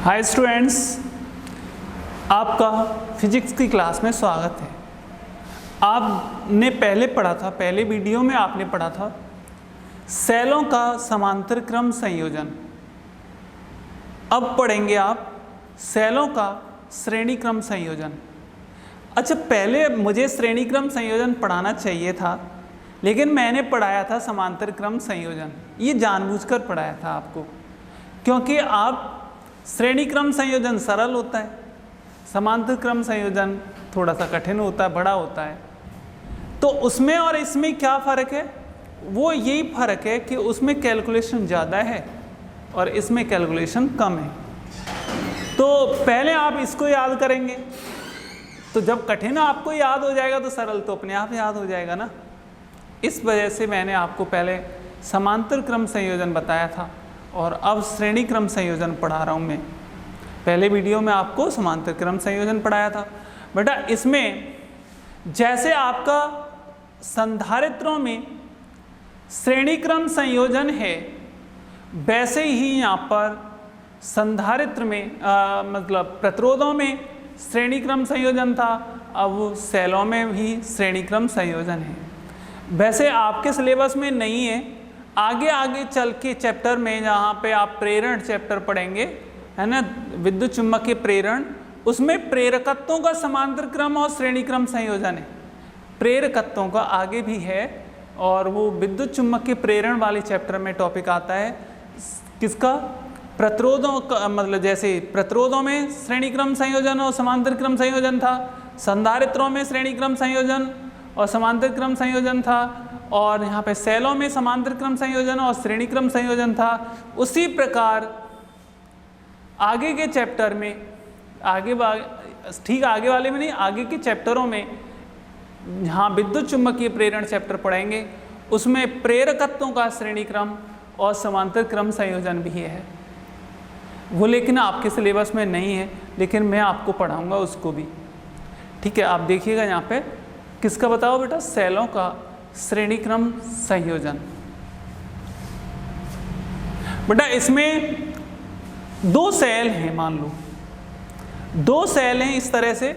Hi students, आपका physics की class में स्वागत है। आपने पहले पढ़ा था, पहले वीडियो में आपने पढ़ा था सेलों का समांतर क्रम संयोजन। अब पढ़ेंगे आप सेलों का श्रेणी क्रम संयोजन। अच्छा, पहले मुझे श्रेणी क्रम संयोजन पढ़ाना चाहिए था, लेकिन मैंने पढ़ाया था समांतर क्रम संयोजन। ये जानबूझकर पढ़ाया था आपको, क्योंकि आप श्रेणी क्रम संयोजन सरल होता है, समांतर क्रम संयोजन थोड़ा सा कठिन होता है, बड़ा होता है। तो उसमें और इसमें क्या फ़र्क है? वो यही फ़र्क है कि उसमें कैलकुलेशन ज़्यादा है और इसमें कैलकुलेशन कम है। तो पहले आप इसको याद करेंगे, तो जब कठिन आपको याद हो जाएगा तो सरल तो अपने आप याद हो जाएगा ना। इस वजह से मैंने आपको पहले समांतर क्रम संयोजन बताया था और अब श्रेणी क्रम संयोजन पढ़ा रहा हूँ मैं। पहले वीडियो में आपको समांतर क्रम संयोजन पढ़ाया था। बेटा, इसमें जैसे आपका संधारित्रों में श्रेणी क्रम संयोजन है, वैसे ही यहाँ पर संधारित्र में मतलब प्रतिरोधों में श्रेणी क्रम संयोजन था। अब सेलों में भी श्रेणी क्रम संयोजन है। वैसे आपके सिलेबस में नहीं है, आगे आगे चल के चैप्टर में जहाँ पे आप प्रेरण चैप्टर पढ़ेंगे, है ना, विद्युत चुम्बकीय प्रेरण, उसमें प्रेरकत्वों का समांतर क्रम और श्रेणी क्रम संयोजन है। प्रेरकत्वों का आगे भी है और वो विद्युत चुम्बकीय प्रेरण वाले चैप्टर में टॉपिक आता है। किसका? प्रतिरोधों का, मतलब जैसे प्रतिरोधों में श्रेणी क्रम संयोजन और समांतर क्रम संयोजन था, संधारित्रों में श्रेणी क्रम संयोजन और समांतर क्रम संयोजन था, और यहाँ पे सेलों में समांतर क्रम संयोजन और श्रेणी क्रम संयोजन था। उसी प्रकार आगे के चैप्टर में, ठीक आगे वाले में नहीं, आगे के चैप्टरों में यहाँ विद्युत चुम्बकीय प्रेरण चैप्टर पढ़ेंगे, उसमें प्रेरकत्वों का श्रेणी क्रम और समांतर क्रम संयोजन भी है। वो लेकिन आपके सिलेबस में नहीं है, लेकिन मैं आपको पढ़ाऊँगा उसको भी। ठीक है, आप देखिएगा यहाँ पे किसका बताओ बेटा? सेलों का श्रेणी क्रम संयोजन। बेटा, इसमें दो सेल हैं, मान लो दो सेल हैं इस तरह से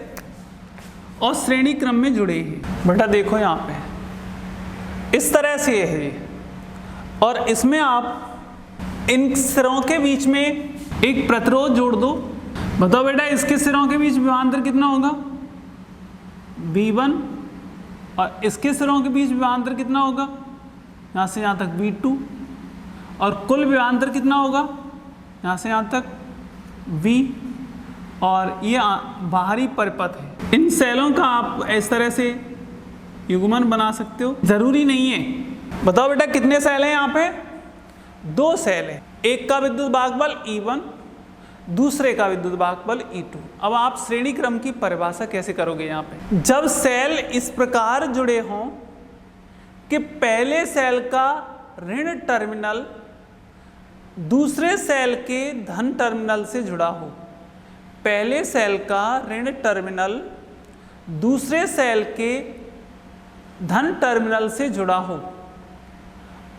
और श्रेणी क्रम में जुड़े हैं। बेटा देखो यहाँ पे इस तरह से ये है, और इसमें आप इन सिरों के बीच में एक प्रतिरोध जोड़ दो। बताओ बेटा, इसके सिरों के बीच विभवांतर कितना होगा? V1, और इसके सिरों के बीच विभवांतर कितना होगा? यहाँ से यहाँ तक V2, और कुल विभवांतर कितना होगा? यहाँ से यहाँ तक V, और ये बाहरी परिपथ है। इन सेलों का आप इस तरह से युग्मन बना सकते हो, जरूरी नहीं है। बताओ बेटा, कितने सेल हैं यहाँ पे? दो सेल है। एक का विद्युत वाहक बल E1, दूसरे का विद्युत वाहक बल E2। अब आप श्रेणी क्रम की परिभाषा कैसे करोगे? यहाँ पे जब सेल इस प्रकार जुड़े हों कि पहले सेल का ऋण टर्मिनल दूसरे सेल के धन टर्मिनल से जुड़ा हो, पहले सेल का ऋण टर्मिनल दूसरे सेल के धन टर्मिनल से जुड़ा हो,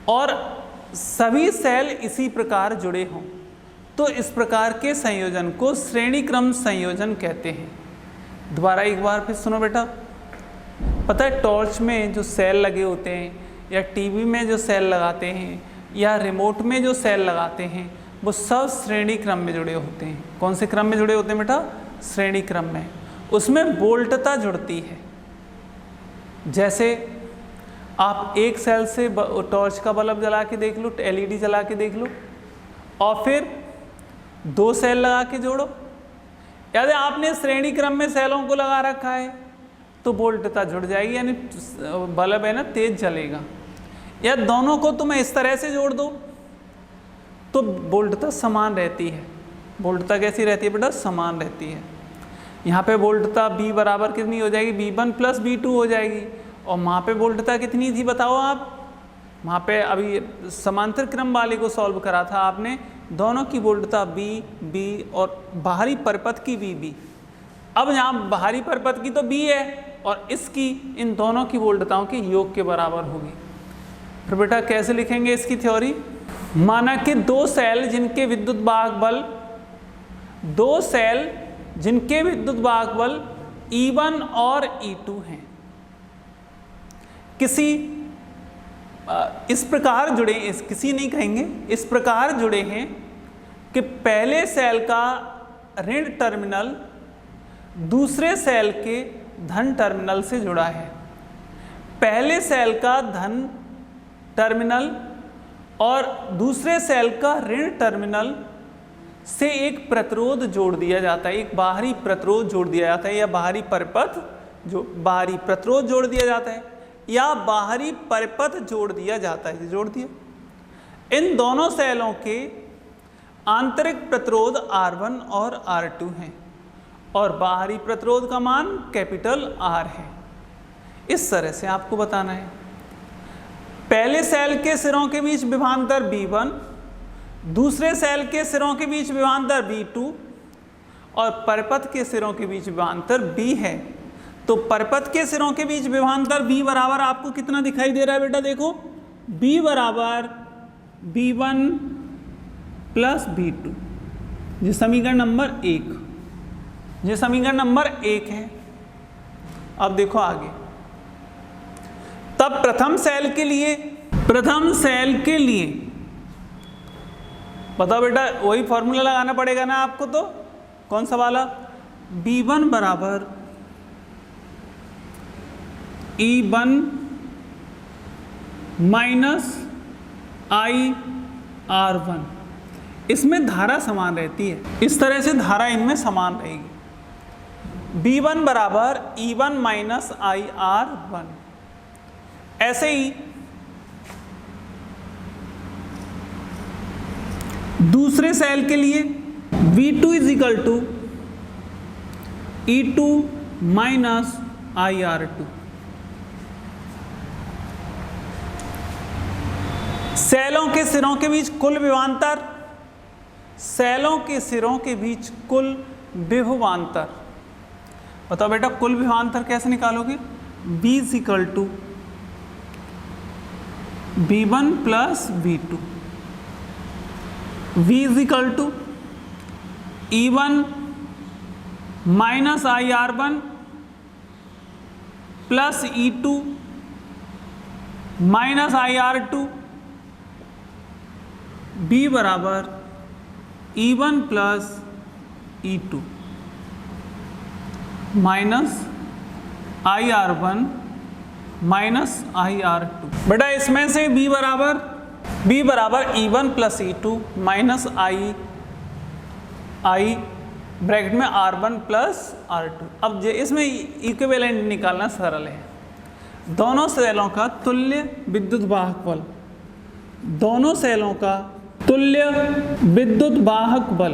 और सभी सेल इसी प्रकार जुड़े हों, तो इस प्रकार के संयोजन को श्रेणी क्रम संयोजन कहते हैं। दोबारा एक बार फिर सुनो बेटा। पता है, टॉर्च में जो सेल लगे होते हैं, या टीवी में जो सेल लगाते हैं, या रिमोट में जो सेल लगाते हैं, वो सब श्रेणी क्रम में जुड़े होते हैं। कौन से क्रम में जुड़े होते हैं बेटा? श्रेणी क्रम में। उसमें वोल्टता जुड़ती है। जैसे आप एक सेल से टॉर्च का बल्ब जला के देख लो, LED जला के देख लो, और फिर दो सेल लगा के जोड़ो। याद है, आपने श्रेणी क्रम में सेलों को लगा रखा है तो वोल्टता जुड़ जाएगी, यानी बल्ब है ना तेज जलेगा। या दोनों को तुम्हें इस तरह से जोड़ दो तो वोल्टता समान रहती है। वोल्टता कैसी रहती है बेटा? समान रहती है। यहाँ पे वोल्टता V बराबर कितनी हो जाएगी? V1 प्लस V2 हो जाएगी। और वहाँ पे वोल्टता कितनी थी बताओ आप? वहाँ पे अभी समांतर क्रम वाले को सॉल्व करा था आपने, दोनों की वोल्टता B और बाहरी परिपथ की VB। अब यहाँ बाहरी परिपथ की तो B है और इसकी, इन दोनों की वोल्टताओं के योग के बराबर होगी। फिर बेटा कैसे लिखेंगे इसकी थ्योरी? माना कि दो सेल जिनके विद्युत वाहक बल दो सेल जिनके विद्युत वाहक बल E1 और E2 हैं, किसी इस प्रकार जुड़े, किसी नहीं कहेंगे, इस प्रकार जुड़े हैं कि पहले सेल का ऋण टर्मिनल दूसरे सेल के धन टर्मिनल से जुड़ा है, पहले सेल का धन टर्मिनल और दूसरे सेल का ऋण टर्मिनल से एक प्रतिरोध जोड़ दिया जाता है, एक बाहरी प्रतिरोध जोड़ दिया जाता है, या बाहरी परिपथ जो बाहरी प्रतिरोध जोड़ दिया जाता है, या बाहरी परिपथ जोड़ दिया जाता है, जोड़ दिया। इन दोनों सेलों के आंतरिक प्रतिरोध R1 और R2 हैं और बाहरी प्रतिरोध का मान कैपिटल R है। इस तरह से आपको बताना है। पहले सेल के सिरों के बीच विभवांतर V1, दूसरे सेल के सिरों के बीच विभवांतर V2 और परिपथ के सिरों के बीच विभवांतर V है। तो परिपथ के सिरों के बीच विभवांतर V बराबर आपको कितना दिखाई दे रहा है बेटा? देखो V बराबर V1 प्लस V2, ये समीकरण नंबर 1, ये समीकरण नंबर 1 है। अब देखो आगे, तब प्रथम सेल के लिए बताओ बेटा, वही फॉर्मूला लगाना पड़ेगा ना आपको। तो कौन सा वाला? B1 बराबर E1 माइनस IR1। इसमें धारा समान रहती है, इस तरह से धारा इनमें समान रहेगी। B1 बराबर E1 माइनस IR1। ऐसे ही दूसरे सेल के लिए V2 is equal to E2 minus IR2। सेलों के सिरों के बीच कुल विभवांतर, सेलों के सिरों के बीच कुल विभवांतर। बताओ बेटा कुल विभवांतर कैसे निकालोगे? B is equal to V1 plus V2, V is equal to E1 minus IR1 plus E2 minus IR2, B बराबर E1 plus E2 minus IR1 minus IR2। बेटा इसमें से B बराबर E1 plus E2 minus I bracket में R1 plus R2। अब इसमें equivalent निकालना सरल है। दोनों सेलों का तुल्य विद्युत वाहक बल, दोनों सेलों का तुल्य विद्युत वाहक बल,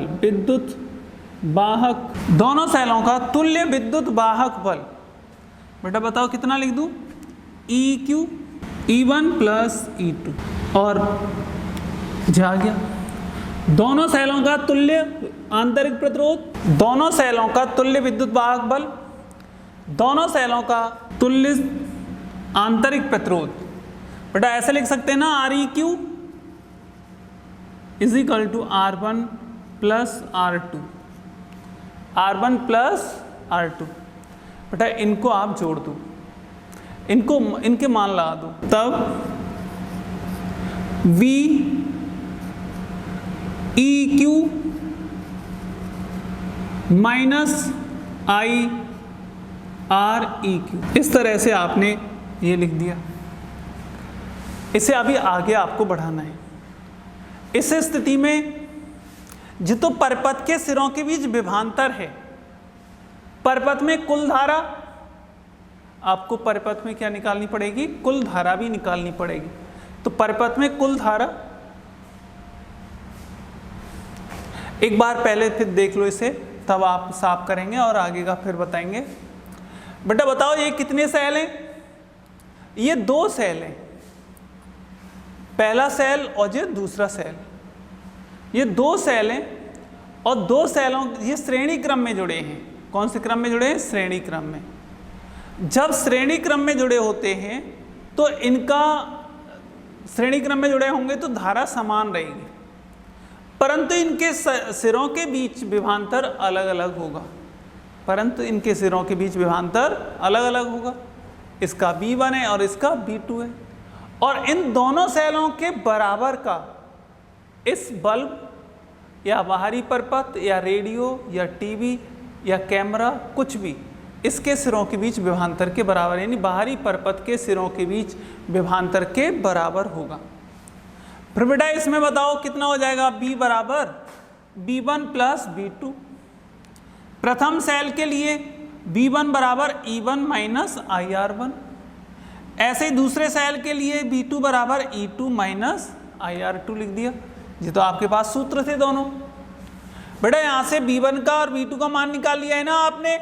दोनों सेलों का तुल्य विद्युत वाहक बल। बेटा बताओ कितना लिख दूं? EQ E1 प्लस E2 और जा गया। दोनों सेलों का तुल्य आंतरिक प्रतिरोध, दोनों सेलों का तुल्य विद्युत वाहक बल, दोनों सेलों का तुल्य आंतरिक प्रतिरोध। बेटा ऐसे लिख सकते हैं ना, REQ is equal to R1 plus R2, R1 plus R2। बेटा इनको आप जोड़ दो, इनके मान लगा दो, तब V EQ माइनस IREQ। इस तरह से आपने ये लिख दिया। इसे अभी आगे आपको बढ़ाना है। इस स्थिति में जो तो परिपथ के सिरों के बीच विभवांतर है, परिपथ में कुल धारा, आपको परिपथ में क्या निकालनी पड़ेगी? कुल धारा भी निकालनी पड़ेगी। तो परिपथ में कुल धारा, एक बार पहले फिर देख लो इसे, तब आप साफ करेंगे और आगे का फिर बताएंगे। बेटा बताओ ये कितने सेल हैं? ये 2 सेल हैं, पहला सेल और ये दूसरा सेल। ये 2 सेल हैं और 2 सेलों ये श्रेणी क्रम में जुड़े हैं। कौन से क्रम में जुड़े हैं? श्रेणी क्रम में। जब श्रेणी क्रम में जुड़े होते हैं तो इनका श्रेणी क्रम में जुड़े होंगे तो धारा समान रहेगी। परंतु इनके सिरों के बीच विभवांतर अलग अलग होगा, परंतु इनके सिरों के बीच विभवांतर अलग अलग होगा। इसका B1 है और इसका B2 है, और इन दोनों सेलों के बराबर का इस बल्ब या बाहरी परपथ या रेडियो या टीवी या कैमरा कुछ भी इसके सिरों के बीच विभवांतर के बराबर, यानी बाहरी परपथ के सिरों के बीच विभवांतर के बराबर होगा। फिर बेटा इसमें बताओ कितना हो जाएगा, B बराबर B1 प्लस B2। प्रथम सेल के लिए B1 बराबर E1 माइनस IR1, ऐसे ही दूसरे सेल के लिए B2 बराबर E2 माइनस IR2 लिख दिया। ये तो आपके पास सूत्र थे दोनों। बेटा यहाँ से B1 का और B2 का मान निकाल लिया है ना आपने,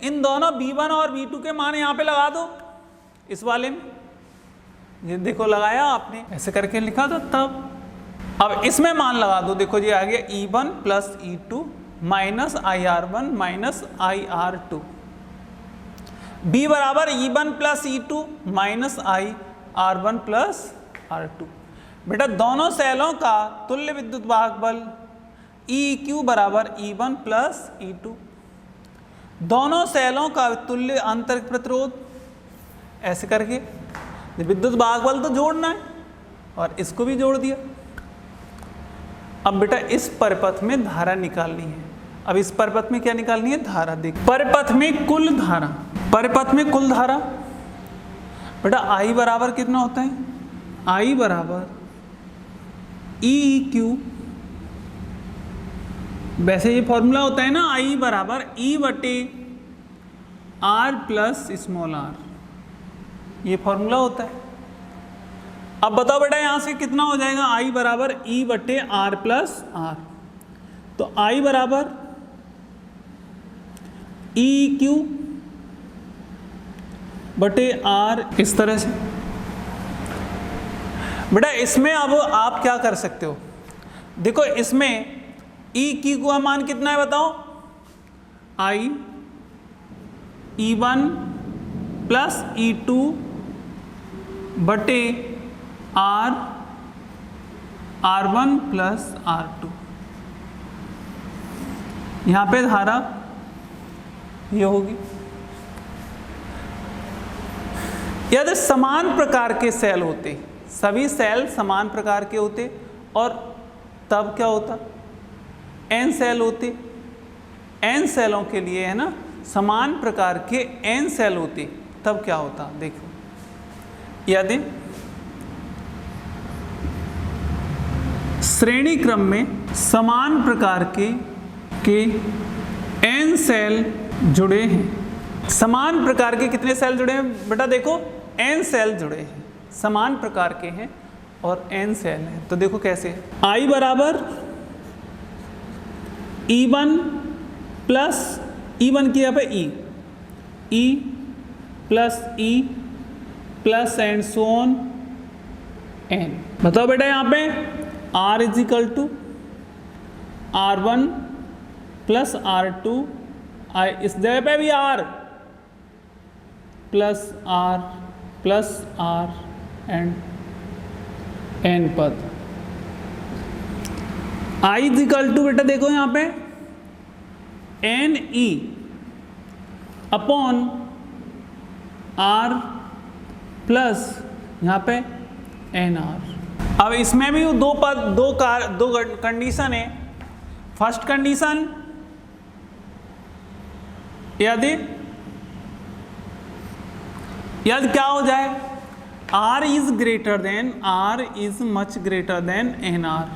इन दोनों B1 और B2 के मान यहाँ पे लगा दो इस वाले में, ये देखो लगाया आपने, ऐसे करके लिखा था तब। अब इसमें मान लगा दो, देखो ये आ गया E1 plus E2 minus IR1 minus IR2। B बराबर E1 plus E2 minus IR1 plus R2। बेटा दोनों सेलों का तुल्य विद्युत वाहक बल EQ बराबर E1 प्लस E2। दोनों सेलों का तुल्य आंतरिक प्रतिरोध, ऐसे करके विद्युत वाहक बल तो जोड़ना है और इसको भी जोड़ दिया। अब बेटा इस परिपथ में धारा निकालनी है। अब इस परिपथ में क्या निकालनी है, धारा। देख परिपथ में कुल धारा, परिपथ में कुल धारा बेटा I बराबर कितना होता है, I बराबर EQ, वैसे ये फॉर्मूला होता है ना, I बराबर E बटे R प्लस स्मॉल r, ये फॉर्मूला होता है। अब बताओ बेटा यहाँ से कितना हो जाएगा, I बराबर E बटे R प्लस R, तो I बराबर EQ बटे R, इस तरह से। बेटा इसमें अब आप क्या कर सकते हो, देखो इसमें EQ का मान कितना है बताओ, I E1 प्लस E2 बटे R R1 प्लस R2। यहाँ पे धारा ये होगी। यदि समान प्रकार के सेल होते, सभी सेल समान प्रकार के होते, और तब क्या होता, n सेल होते, n सेलों के लिए है ना, समान प्रकार के n सेल होते, तब क्या होता। देखो यदि श्रेणी क्रम में समान प्रकार के n सेल जुड़े हैं, समान प्रकार के कितने सेल जुड़े हैं बेटा, देखो n सेल जुड़े हैं, समान प्रकार के हैं और n सेल हैं। तो देखो कैसे है, I बराबर E1 प्लस E1 की यहाँ पे E plus E plus and so on n। बताओ बेटा यहाँ पे R is equal to R1 plus R2, इस जगह पे भी R plus R and n पद। I इज इक्वल टू बेटा देखो यहाँ पे NE अपॉन R प्लस यहाँ पे NR। अब इसमें भी दो कंडीशन है। फर्स्ट कंडीशन यदि क्या हो जाए, R is greater than, R is much greater than NR,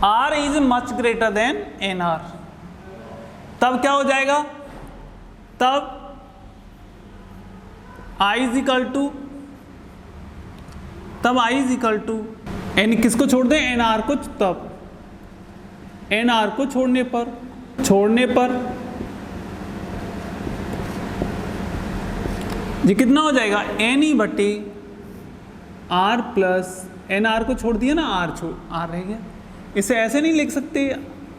R is much greater than NR, तब क्या हो जाएगा, तब I इज इक्वल टू, तब I is equal to N किसको छोड़ दें, NR को, तब NR को छोड़ने पर ये कितना हो जाएगा, NE बटे R प्लस NR को छोड़ दिया ना, R रह गया। इसे ऐसे नहीं लिख सकते,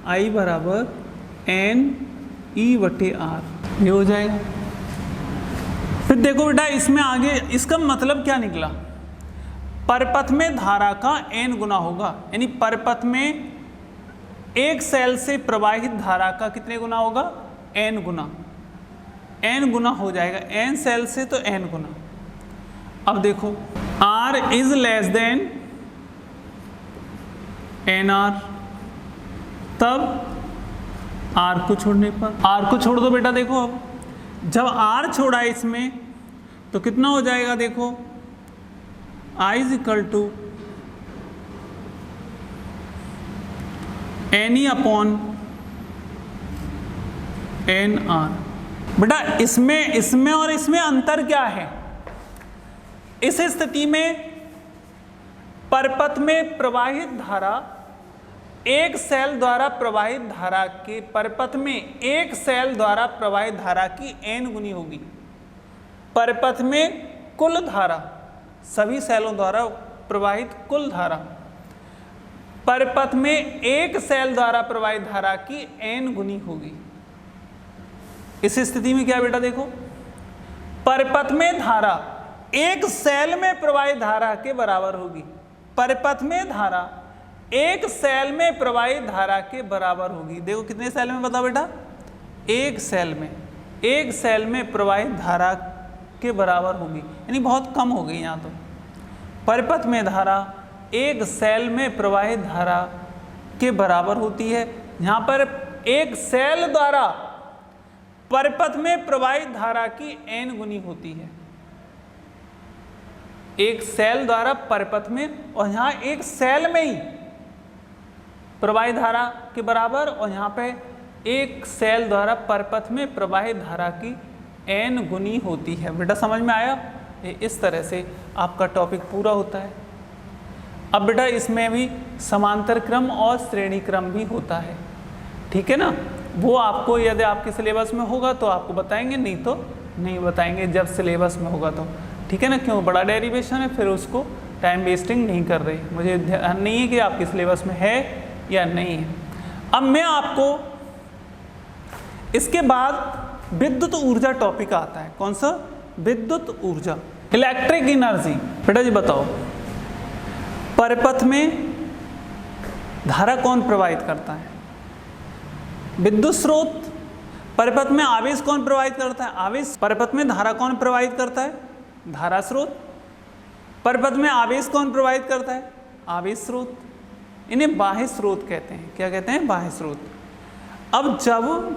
I बराबर NE बटे R, ये हो जाएगा। फिर देखो बेटा इसमें आगे इसका मतलब क्या निकला, परपथ में धारा का n गुना होगा, यानी परपथ में एक सेल से प्रवाहित धारा का कितने गुना होगा, n गुना, n गुना हो जाएगा, n सेल से तो n गुना। अब देखो R is less than NR, तब R को छोड़ने पर, R को छोड़ दो बेटा। देखो अब जब R छोड़ा इसमें तो कितना हो जाएगा, देखो I is equal to NE upon NR। बेटा इसमें और इसमें अंतर क्या है? इस स्थिति में परपथ में प्रवाहित धारा एक सेल द्वारा प्रवाहित धारा के, परपथ में एक सेल द्वारा प्रवाहित धारा की n गुनी होगी। परपथ में कुल धारा, सभी सेलों द्वारा प्रवाहित कुल धारा, परपथ में एक सेल द्वारा प्रवाहित धारा की n गुनी होगी। इस स्थिति में क्या बेटा, देखो परपथ में धारा एक सेल में प्रवाहित धारा के बराबर होगी। परपथ में धारा एक सेल में प्रवाहित धारा के बराबर होगी। देखो कितने सेल में बताओ बेटा, एक सेल में प्रवाहित धारा के बराबर होगी, यानी बहुत कम हो गई यहाँ तो। परपथ में धारा एक सेल में प्रवाहित धारा के बराबर होती है। यहाँ पर एक सेल द्वारा परपथ में प्रवाहित धारा की n गुनी होती है, एक सेल द्वारा परपथ में, और यहाँ एक सेल में ही प्रवाहित धारा के बराबर, और यहाँ पे एक सेल द्वारा परपथ में प्रवाहित धारा की n गुनी होती है। बेटा समझ में आया? इस तरह से आपका टॉपिक पूरा होता है। अब बेटा इसमें भी समांतर क्रम और श्रेणी क्रम भी होता है, ठीक है ना। वो आपको यदि आपके सिलेबस में होगा तो आपको बताएंगे, नहीं तो नहीं बताएंगे जब सिलेबस में होगा तो, ठीक है ना। क्यों, बड़ा डेरिवेशन है, फिर उसको टाइम वेस्टिंग नहीं कर रही। मुझे ध्यान नहीं है कि आपके सिलेबस में है या नहीं है। अब मैं आपको इसके बाद विद्युत ऊर्जा टॉपिक आता है। कौन सा? विद्युत ऊर्जा, इलेक्ट्रिक एनर्जी। बेटा जी बताओ, परपथ में धारा कौन प्रवाहित करता है? विद्युत स्रोत। परपथ में आवेश कौन प्रवाहित करता है? आवेश। परपथ में धारा कौन प्रवाहित करता है? धारा स्रोत। परपथ में आवेश कौन प्रवाहित करता है? आवेश स्रोत। इन्हें बाह्य स्रोत कहते हैं। क्या कहते हैं? बाह्य स्रोत। अब जब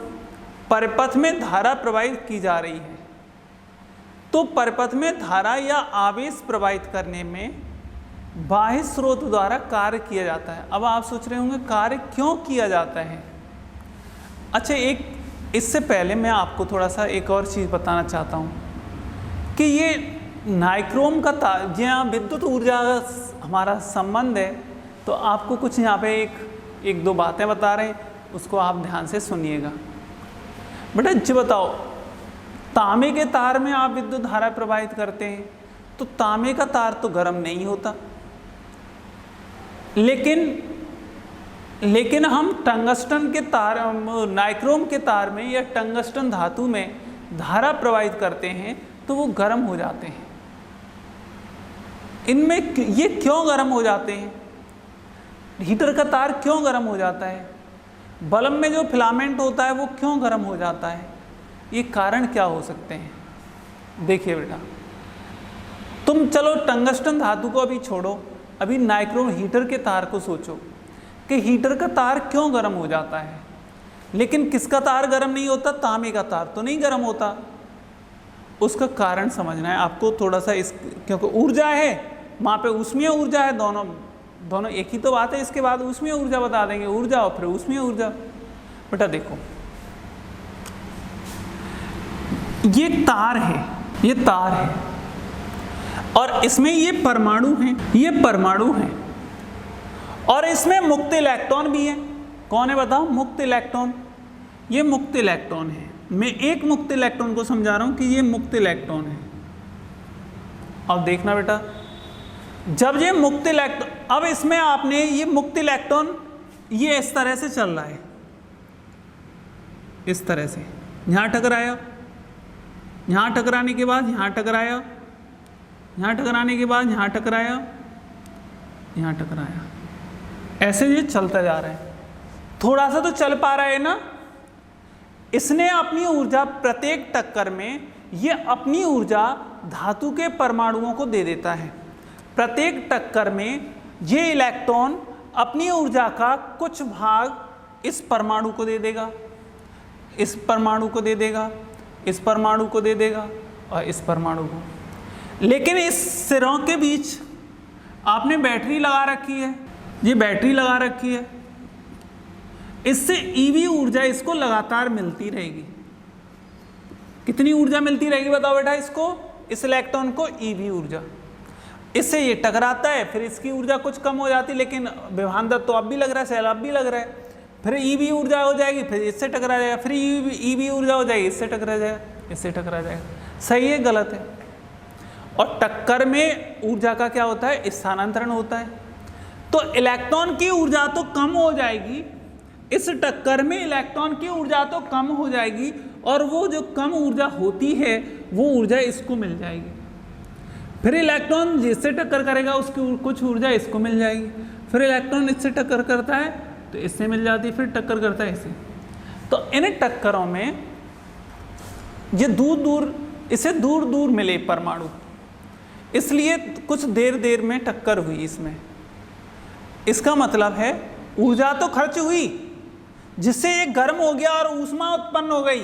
परपथ में धारा प्रवाहित की जा रही है तो परपथ में धारा या आवेश प्रवाहित करने में बाह्य स्रोत द्वारा कार्य किया जाता है। अब आप सोच रहे होंगे कार्य क्यों किया जाता है? अच्छा, एक इससे पहले मैं आपको थोड़ा सा एक और चीज़ बताना चाहता हूँ कि ये नाइक्रोम का तार, जहाँ विद्युत ऊर्जा हमारा संबंध है, तो आपको कुछ यहाँ पे एक दो बातें बता रहे हैं, उसको आप ध्यान से सुनिएगा। बेटा जी बताओ, तांबे के तार में आप विद्युत धारा प्रवाहित करते हैं तो तांबे का तार तो गर्म नहीं होता, लेकिन हम टंगस्टन के तार, नाइक्रोम के तार में या टंगस्टन धातु में धारा प्रवाहित करते हैं तो वो गर्म हो जाते हैं। इनमें ये क्यों गर्म हो जाते हैं? हीटर का तार क्यों गर्म हो जाता है? बल्ब में जो फिलामेंट होता है वो क्यों गर्म हो जाता है? ये कारण क्या हो सकते हैं? देखिए बेटा, तुम चलो टंगस्टन धातु को अभी छोड़ो, अभी नाइक्रोम हीटर के तार को सोचो कि हीटर का तार क्यों गर्म हो जाता है, लेकिन किसका तार गर्म नहीं होता? तांबे का तार तो नहीं गर्म होता। उसका कारण समझना है आपको थोड़ा सा, क्योंकि ऊर्जा है वहाँ पे, ऊष्मीय ऊर्जा है, दोनों एक ही तो बात है। इसके बाद ऊष्मीय ऊर्जा बता देंगे, ऊर्जा और फिर ऊष्मीय ऊर्जा। बेटा देखो, ये तार है, ये तार है, और इसमें ये परमाणु हैं, और इसमें मुक्त इलेक्ट्रॉन भी है। कौन है बताओ? मुक्त इलेक्ट्रॉन। ये मुक्त इलेक्ट्रॉन है। मैं एक मुक्त इलेक्ट्रॉन को समझा रहा हूं कि ये मुक्त इलेक्ट्रॉन है। अब देखना बेटा, जब ये मुक्त इलेक्ट्रॉन, अब इसमें आपने ये मुक्त इलेक्ट्रॉन ये इस तरह से चल रहा है, इस तरह से यहाँ टकराया, यहाँ टकराने के बाद यहाँ टकराया, यहाँ टकराने के बाद यहाँ टकराया, यहाँ टकराया, ऐसे ये चलता जा रहा है, थोड़ा सा तो चल पा रहा है ना। इसने अपनी ऊर्जा प्रत्येक टक्कर में, ये अपनी ऊर्जा धातु के परमाणुओं को दे देता है। प्रत्येक टक्कर में ये इलेक्ट्रॉन अपनी ऊर्जा का कुछ भाग इस परमाणु को दे देगा, इस परमाणु को दे देगा, इस परमाणु को दे देगा और इस परमाणु को। लेकिन इस सिरों के बीच आपने बैटरी लगा रखी है, ये बैटरी लगा रखी है, इससे ईवी ऊर्जा इसको लगातार मिलती रहेगी। कितनी ऊर्जा मिलती रहेगी बताओ बेटा इसको, इस इलेक्ट्रॉन को ईवी ऊर्जा। इससे ये टकराता है, फिर इसकी ऊर्जा कुछ कम हो जाती है, लेकिन विभवांतर तो अब भी लग रहा है, सैलाब भी लग रहा है, फिर ईवी ऊर्जा हो जाएगी, फिर इससे टकरा जाएगा, फिर ईवी ऊर्जा हो जाएगी, इससे टकरा जाएगा, इससे टकरा जाएगा। सही है गलत है? और टक्कर में ऊर्जा का क्या होता है, स्थानांतरण होता है। तो इलेक्ट्रॉन की ऊर्जा तो कम हो जाएगी, इस टक्कर में इलेक्ट्रॉन की ऊर्जा तो कम हो जाएगी, और वो जो कम ऊर्जा होती है वो ऊर्जा इसको मिल जाएगी। फिर इलेक्ट्रॉन जिससे टक्कर करेगा उसकी कुछ ऊर्जा इसको मिल जाएगी, फिर इलेक्ट्रॉन इससे टक्कर करता है तो इससे मिल जाती है, फिर टक्कर करता है इससे। तो इन टक्करों में ये दूर दूर, इसे दूर दूर मिले परमाणु, इसलिए कुछ देर देर में टक्कर हुई इसमें। इसका मतलब है ऊर्जा तो खर्च हुई, जिससे ये गर्म हो गया और ऊष्मा उत्पन्न हो गई।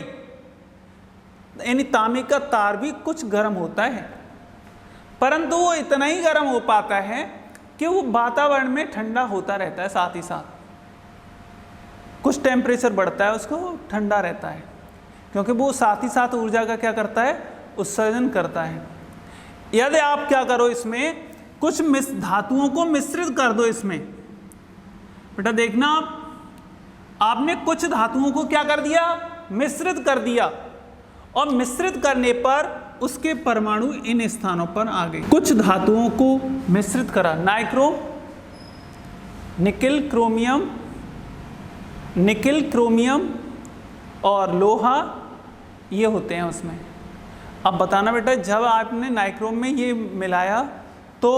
यानी तांबे का तार भी कुछ गर्म होता है, परंतु वो इतना ही गर्म हो पाता है कि वो वातावरण में ठंडा होता रहता है, साथ ही साथ कुछ टेम्परेचर बढ़ता है उसको ठंडा रहता है, क्योंकि वो साथ ही साथ ऊर्जा का क्या करता है, उत्सर्जन करता है। यदि आप क्या करो, इसमें कुछ धातुओं को मिश्रित कर दो, इसमें बेटा देखना आपने कुछ धातुओं को क्या कर दिया, मिश्रित कर दिया, और मिश्रित करने पर उसके परमाणु इन स्थानों पर आ गए। कुछ धातुओं को मिश्रित करा, nichrome, nickel chromium, nickel chromium और लोहा, ये होते हैं उसमें। अब बताना बेटा, जब आपने नाइक्रोम में ये मिलाया तो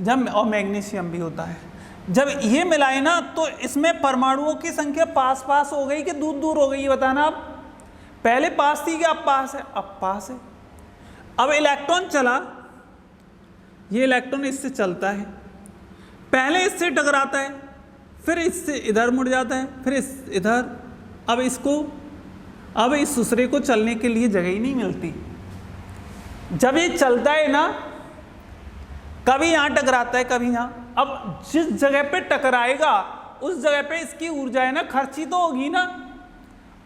जब, और मैग्नीशियम भी होता है, जब ये मिलाए ना तो इसमें परमाणुओं की संख्या पास पास हो गई कि दूर दूर हो गई, ये बताना। आप पहले पास थी कि अब पास है, अब पास है। अब इलेक्ट्रॉन चला, ये इलेक्ट्रॉन इससे चलता है, पहले इससे टकराता है, फिर इससे इधर मुड़ जाता है, फिर इस इधर, अब इसको, अब इस दूसरे को चलने के लिए जगह ही नहीं मिलती। जब ये चलता है ना, कभी यहाँ टकराता है, कभी यहाँ। अब जिस जगह पे टकराएगा उस जगह पे इसकी ऊर्जा है ना, खर्ची तो होगी ना,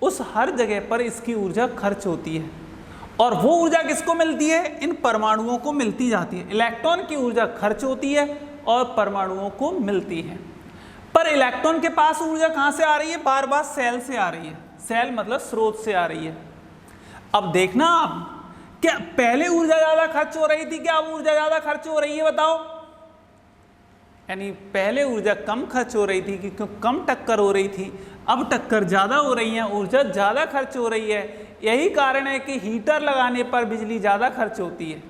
उस हर जगह पर इसकी ऊर्जा खर्च होती है, और वो ऊर्जा किसको मिलती है, इन परमाणुओं को मिलती जाती है। इलेक्ट्रॉन की ऊर्जा खर्च होती है और परमाणुओं को मिलती है। पर इलेक्ट्रॉन के पास ऊर्जा कहाँ से आ रही है, बार बार सेल से आ रही है, सेल मतलब स्रोत से आ रही है। अब देखना आप, क्या पहले ऊर्जा ज्यादा खर्च हो रही थी, क्या अब ऊर्जा ज्यादा खर्च हो रही है, बताओ। यानी पहले ऊर्जा कम खर्च हो रही थी क्योंकि कम टक्कर हो रही थी, अब टक्कर ज़्यादा हो रही है, ऊर्जा ज़्यादा खर्च हो रही है। यही कारण है कि हीटर लगाने पर बिजली ज़्यादा खर्च होती है,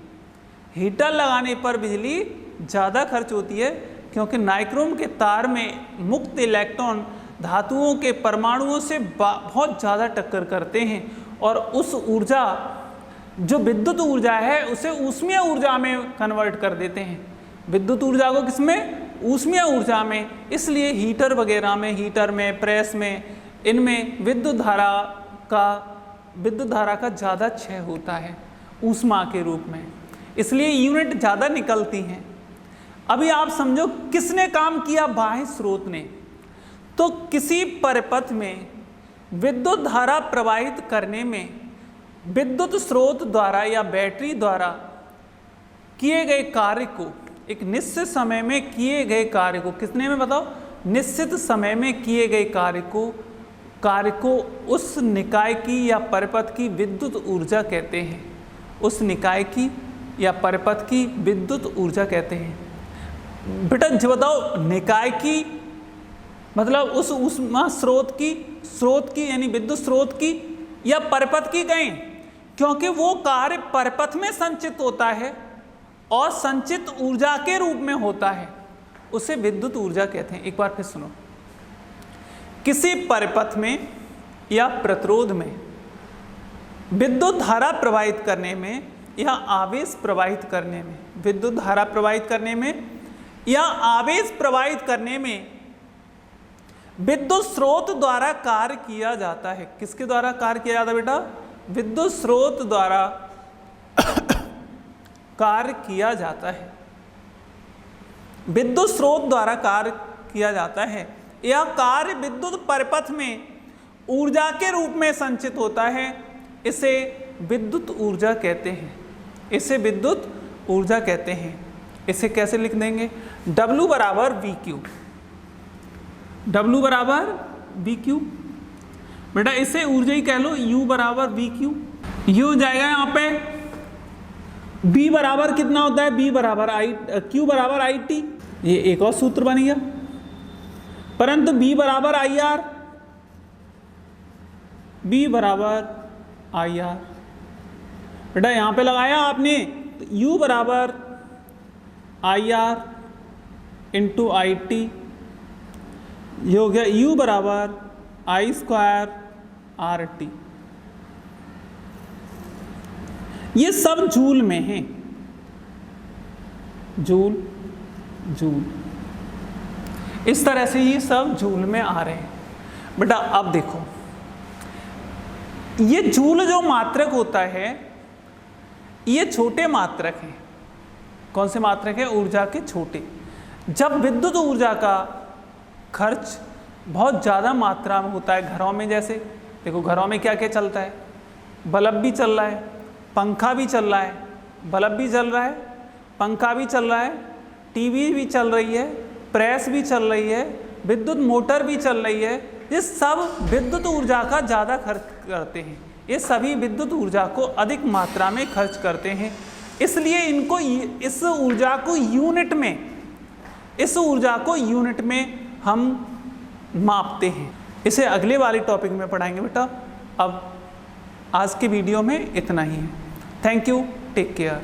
हीटर लगाने पर बिजली ज़्यादा खर्च होती है, क्योंकि नाइक्रोम के तार में मुक्त इलेक्ट्रॉन धातुओं के परमाणुओं से बहुत ज़्यादा टक्कर करते हैं, और उस ऊर्जा जो विद्युत ऊर्जा है उसे ऊष्मीय ऊर्जा में कन्वर्ट कर देते हैं। विद्युत ऊर्जा को किसमें, ऊष्मीय ऊर्जा में। इसलिए हीटर वगैरह में, हीटर में, प्रेस में, इनमें विद्युत धारा का ज़्यादा क्षय होता है ऊष्मा के रूप में, इसलिए यूनिट ज़्यादा निकलती हैं। अभी आप समझो किसने काम किया, बाह्य स्रोत ने। तो किसी परिपथ में विद्युत धारा प्रवाहित करने में विद्युत स्रोत द्वारा या बैटरी द्वारा किए गए कार्य को, एक निश्चित समय में किए गए कार्य को, कितने में बताओ, निश्चित समय में किए गए कार्य को उस निकाय की या परिपथ की विद्युत ऊर्जा कहते हैं। उस निकाय की या परिपथ की विद्युत ऊर्जा कहते हैं। बेटा जो बताओ, निकाय की मतलब उस ऊष्मा स्रोत की यानी विद्युत स्रोत की या परिपथ की कहें, क्योंकि वो कार्य परिपथ में संचित होता है और संचित ऊर्जा के रूप में होता है। उसे विद्युत ऊर्जा कहते हैं। एक बार फिर सुनो, किसी परिपथ में या प्रतिरोध में विद्युत धारा प्रवाहित करने में या आवेश प्रवाहित करने में, विद्युत धारा प्रवाहित करने में या आवेश प्रवाहित करने में विद्युत स्रोत द्वारा कार्य किया जाता है। किसके द्वारा कार्य किया जाता है बेटा? विद्युत स्रोत द्वारा कार्य किया जाता है। विद्युत स्रोत द्वारा कार्य किया जाता है। यह कार्य विद्युत परिपथ में ऊर्जा के रूप में संचित होता है। इसे विद्युत ऊर्जा कहते हैं। इसे विद्युत ऊर्जा कहते हैं। इसे कैसे लिख देंगे? W बराबर वी क्यू। W बराबर वी क्यू। बेटा इसे ऊर्जा ही कह लो, U बराबर वी क्यू। ये हो जाएगा यहाँ पे B बराबर कितना होता है? B बराबर Q बराबर आई टी। ये एक और सूत्र बन गया। परंतु B बराबर आई आर, B बराबर आई आर। बेटा यहाँ पे लगाया आपने तो U बराबर I R into I T. ये हो गया U बराबर आई स्क्वायर आर टी। ये सब जूल में है, जूल जूल, इस तरह से ये सब जूल में आ रहे हैं। बेटा अब देखो, ये जूल जो मात्रक होता है ये छोटे मात्रक हैं। कौन से मात्रक है? ऊर्जा के छोटे। जब विद्युत ऊर्जा का खर्च बहुत ज़्यादा मात्रा में होता है घरों में, जैसे देखो घरों में क्या क्या चलता है, बल्ब भी चल रहा है, पंखा भी चल रहा है, बल्ब भी चल रहा है, पंखा भी चल रहा है, टीवी भी चल रही है, प्रेस भी चल रही है, विद्युत मोटर भी चल रही है। ये सब विद्युत ऊर्जा का ज़्यादा खर्च करते हैं। ये सभी विद्युत ऊर्जा को अधिक मात्रा में खर्च करते हैं। इसलिए इनको इस ऊर्जा को यूनिट में हम मापते हैं। इसे अगले वाले टॉपिक में पढ़ाएंगे बेटा। अब आज के वीडियो में इतना ही है। Thank you, take care.